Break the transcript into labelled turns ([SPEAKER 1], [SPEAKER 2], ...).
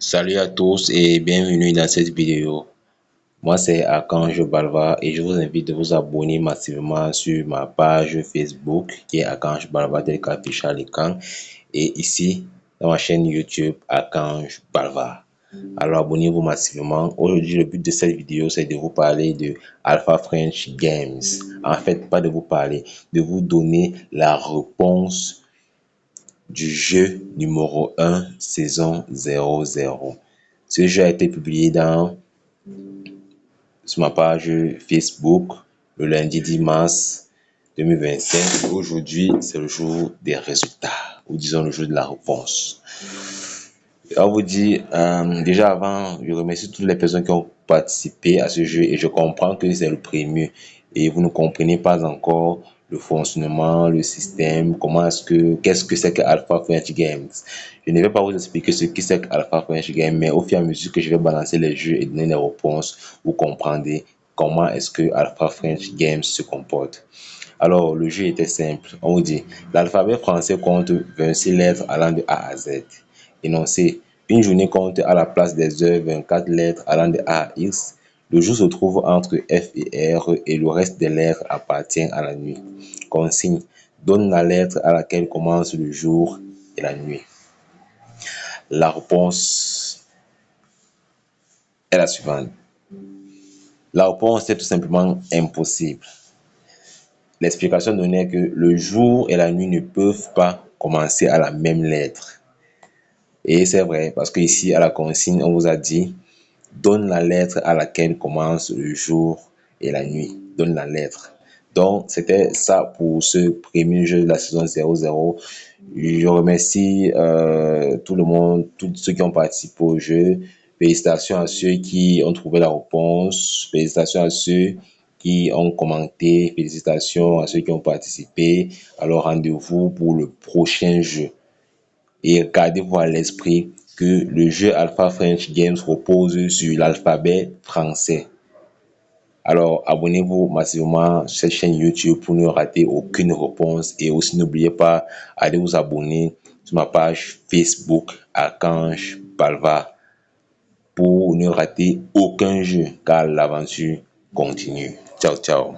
[SPEAKER 1] Salut à tous et bienvenue dans cette vidéo. Moi c'est Archange Balva et je vous invite de vous abonner massivement sur ma page Facebook qui est Archange Balva tel qu'affiché à l'écran et ici dans ma chaîne YouTube Archange Balva. Alors abonnez-vous massivement. Aujourd'hui le but de cette vidéo c'est de vous parler de Alpha French Games. En fait pas de vous parler, de vous donner la réponse du jeu numéro 1 saison 00. Ce jeu a été publié sur ma page Facebook le lundi 10 mars 2025. Aujourd'hui, c'est le jour des résultats, ou disons le jour de la réponse. On vous dit, déjà avant, je remercie toutes les personnes qui ont participé à ce jeu et je comprends que c'est le premier et vous ne comprenez pas encore le fonctionnement, le système, qu'est-ce que c'est que Alpha French Games. Je ne vais pas vous expliquer ce que c'est que Alpha French Games, mais au fur et à mesure que je vais balancer les jeux et donner les réponses, vous comprendrez comment est-ce que Alpha French Games se comporte. Alors, le jeu était simple. On vous dit, l'alphabet français compte 26 lettres allant de A à Z. Énoncé, une journée compte à la place des heures 24 lettres allant de A à X. Le jour se trouve entre F et R et le reste des lettres appartient à la nuit. Consigne, donne la lettre à laquelle commence le jour et la nuit. La réponse est la suivante. La réponse est tout simplement impossible. L'explication donnait que le jour et la nuit ne peuvent pas commencer à la même lettre. Et c'est vrai, parce qu'ici, à la consigne, on vous a dit, donne la lettre à laquelle commence le jour et la nuit. Donne la lettre. Donc, c'était ça pour ce premier jeu de la saison 00. Je remercie tout le monde, tous ceux qui ont participé au jeu. Félicitations à ceux qui ont trouvé la réponse. Félicitations à ceux qui ont commenté. Félicitations à ceux qui ont participé. Alors, rendez-vous pour le prochain jeu. Et gardez-vous à l'esprit que le jeu Alpha French Games repose sur l'alphabet français. Alors, abonnez-vous massivement sur cette chaîne YouTube pour ne rater aucune réponse. Et aussi, n'oubliez pas, allez vous abonner sur ma page Facebook Archange Balva pour ne rater aucun jeu car l'aventure continue. Ciao, ciao.